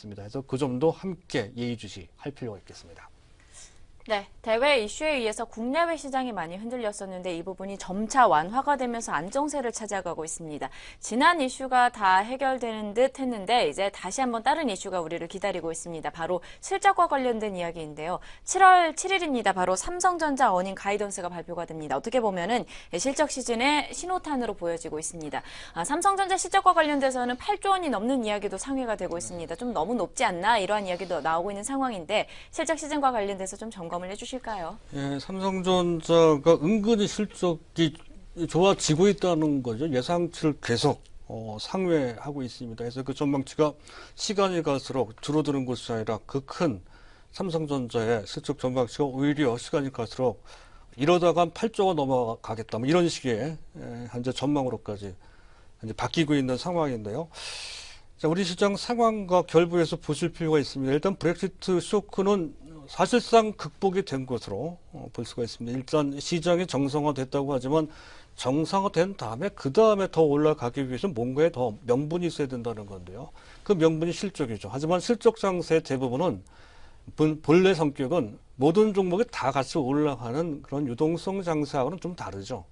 있습니다. 그래서 그 점도 함께 예의주시할 필요가 있겠습니다. 네, 대외 이슈에 의해서 국내외 시장이 많이 흔들렸었는데 이 부분이 점차 완화가 되면서 안정세를 찾아가고 있습니다. 지난 이슈가 다 해결되는 듯 했는데 이제 다시 한번 다른 이슈가 우리를 기다리고 있습니다. 바로 실적과 관련된 이야기인데요. 7월 7일입니다. 바로 삼성전자 어닝 가이던스가 발표가 됩니다. 어떻게 보면은 실적 시즌의 신호탄으로 보여지고 있습니다. 삼성전자 실적과 관련돼서는 8조 원이 넘는 이야기도 상회가 되고 있습니다. 좀 너무 높지 않나 이러한 이야기도 나오고 있는 상황인데 실적 시즌과 관련돼서 좀 점검을 해주실까요? 예, 삼성전자가 은근히 실적이 좋아지고 있다는 거죠. 예상치를 계속 상회하고 있습니다. 그래서 그 전망치가 시간이 갈수록 줄어드는 것이 아니라 그 큰 삼성전자의 실적 전망치가 오히려 시간이 갈수록 이러다가 8조가 넘어가겠다. 뭐 이런 식의 현재 전망으로까지 현재 바뀌고 있는 상황인데요. 자, 우리 시장 상황과 결부해서 보실 필요가 있습니다. 일단 브렉시트 쇼크는 사실상 극복이 된 것으로 볼 수가 있습니다. 일단 시장이 정상화됐다고 하지만 정상화된 다음에 그 다음에 더 올라가기 위해서 뭔가에 더 명분이 있어야 된다는 건데요. 그 명분이 실적이죠. 하지만 실적 장세의 대부분은 본래 성격은 모든 종목이 다 같이 올라가는 그런 유동성 장세하고는 좀 다르죠.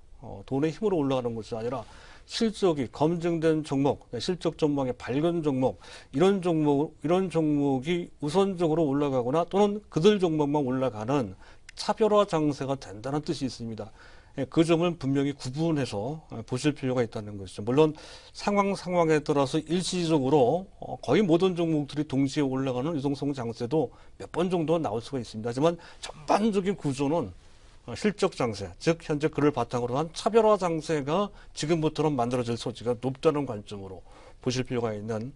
돈의 힘으로 올라가는 것이 아니라 실적이 검증된 종목, 실적 전망의 밝은 종목, 이런 종목이 우선적으로 올라가거나 또는 그들 종목만 올라가는 차별화 장세가 된다는 뜻이 있습니다. 그 점을 분명히 구분해서 보실 필요가 있다는 것이죠. 물론 상황에 따라서 일시적으로 거의 모든 종목들이 동시에 올라가는 유동성 장세도 몇 번 정도 나올 수가 있습니다. 하지만 전반적인 구조는 실적 장세, 즉 현재 그를 바탕으로 한 차별화 장세가 지금부터는 만들어질 소지가 높다는 관점으로 보실 필요가 있는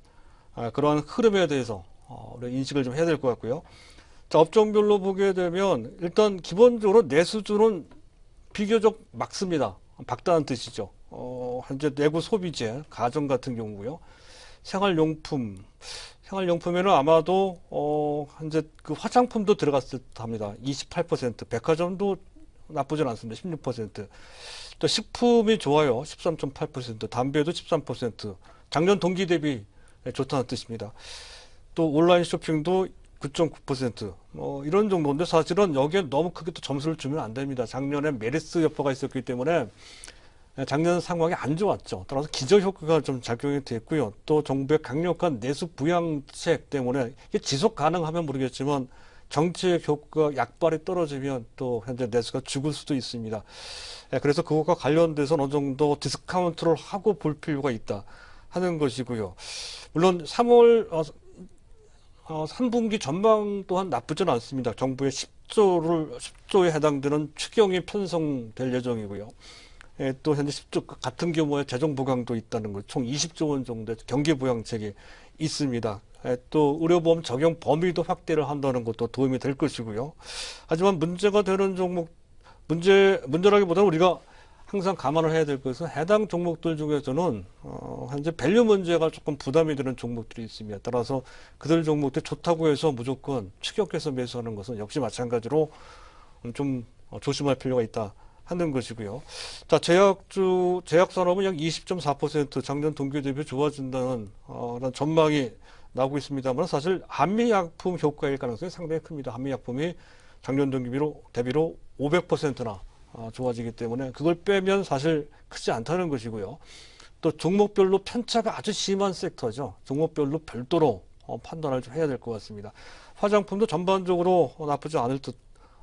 그러한 흐름에 대해서 우리 인식을 좀 해야 될 것 같고요. 자, 업종별로 보게 되면 일단 기본적으로 내수주는 비교적 막습니다. 박다한 뜻이죠. 현재 내구 소비재, 가전 같은 경우고요. 생활용품에는 아마도 현재 그 화장품도 들어갔을 듯합니다. 28%, 백화점도 나쁘진 않습니다. 16%. 또 식품이 좋아요. 13.8%, 담배도 13%. 작년 동기 대비 좋다는 뜻입니다. 또 온라인 쇼핑도 9.9%. 이런 정도인데 사실은 여기에 너무 크게 또 점수를 주면 안 됩니다. 작년에 메르스 여파가 있었기 때문에 작년 상황이 안 좋았죠. 따라서 기저효과가 좀 작용이 됐고요. 또 정부의 강력한 내수 부양책 때문에 이게 지속 가능하면 모르겠지만 정책 효과 약발이 떨어지면 또 현재 내수가 죽을 수도 있습니다. 그래서 그것과 관련돼서 어느 정도 디스카운트를 하고 볼 필요가 있다 하는 것이고요. 물론 3분기 전망 또한 나쁘진 않습니다. 정부의 10조에 해당되는 추경이 편성될 예정이고요. 또 현재 10조 같은 규모의 재정 보강도 있다는 것, 총 20조 원 정도의 경기 부양책이 있습니다. 또 의료보험 적용 범위도 확대를 한다는 것도 도움이 될 것이고요. 하지만 문제가 되는 종목, 문제라기보다는 우리가 항상 감안을 해야 될 것은 해당 종목들 중에서는 현재 밸류 문제가 조금 부담이 되는 종목들이 있습니다. 따라서 그들 종목들 좋다고 해서 무조건 추격해서 매수하는 것은 역시 마찬가지로 좀 조심할 필요가 있다 하는 것이고요. 자, 제약 산업은 약 20.4% 작년 동기 대비 좋아진다는 그런 전망이 나오고 있습니다만 사실 한미약품 효과일 가능성이 상당히 큽니다. 한미약품이 작년 대비로 500%나 좋아지기 때문에 그걸 빼면 사실 크지 않다는 것이고요. 또 종목별로 편차가 아주 심한 섹터죠. 종목별로 별도로 판단을 좀 해야 될 것 같습니다. 화장품도 전반적으로 나쁘지 않을 듯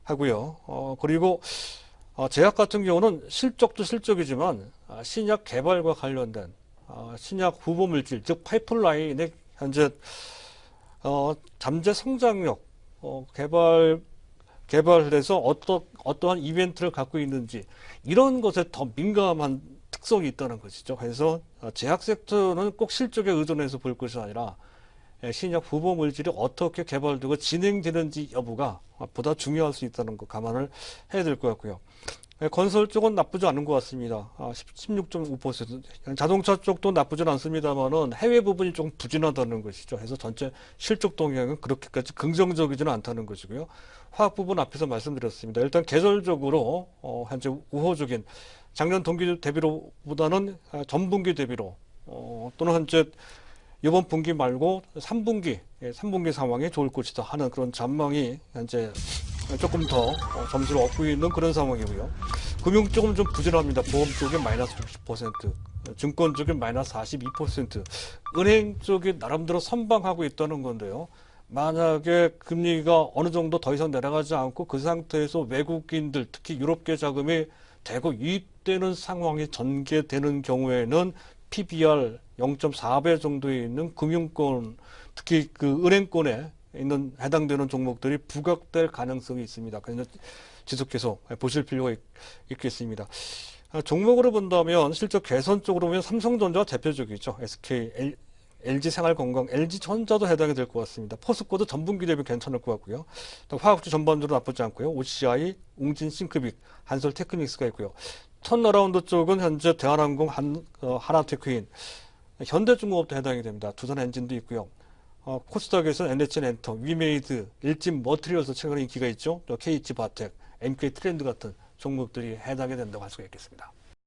하고요. 그리고 제약 같은 경우는 실적도 실적이지만 신약 개발과 관련된 신약 후보 물질, 즉 파이프라인의 현재 잠재 성장력 개발해서 어떠한 이벤트를 갖고 있는지 이런 것에 더 민감한 특성이 있다는 것이죠. 그래서 제약 섹터는 꼭 실적에 의존해서 볼 것이 아니라 신약 후보 물질이 어떻게 개발되고 진행되는지 여부가 보다 중요할 수 있다는 거 감안을 해야 될 것 같고요. 건설 쪽은 나쁘지 않은 것 같습니다. 16.5%. 자동차 쪽도 나쁘진 않습니다만은 해외 부분이 조금 부진하다는 것이죠. 그래서 전체 실적 동향은 그렇게까지 긍정적이지는 않다는 것이고요. 화학 부분 앞에서 말씀드렸습니다. 일단 계절적으로 현재 우호적인 작년 동기 대비로보다는 전분기 대비로 또는 현재 이번 분기 말고 3분기, 3분기 상황이 좋을 것이다 하는 그런 전망이 현재 조금 더 점수를 얻고 있는 그런 상황이고요. 금융 쪽은 좀 부진합니다. 보험 쪽에 마이너스 60%, 증권 쪽에 마이너스 42%, 은행 쪽이 나름대로 선방하고 있다는 건데요. 만약에 금리가 어느 정도 더 이상 내려가지 않고 그 상태에서 외국인들, 특히 유럽계 자금이 대거 유입되는 상황이 전개되는 경우에는 PBR 0.4배 정도에 있는 금융권, 특히 그 은행권에 있는 해당되는 종목들이 부각될 가능성이 있습니다. 그래서 지속해서 보실 필요가 있겠습니다. 종목으로 본다면 실적 개선 쪽으로 보면 삼성전자가 대표적이죠. SK, LG생활건강, LG전자도 해당이 될 것 같습니다. 포스코도 전분기 대비 괜찮을 것 같고요. 또 화학주 전반적으로 나쁘지 않고요. OCI, 웅진싱크빅, 한솔테크닉스가 있고요. 턴어라운드 쪽은 현재 대한항공, 하나테크인, 현대중공업도 해당이 됩니다. 두산엔진도 있고요. 코스닥에서는 NH엔터, 위메이드, 일진머티리얼스 최근에 인기가 있죠. 또 KH바텍, MK트렌드 같은 종목들이 해당이 된다고 할 수가 있겠습니다.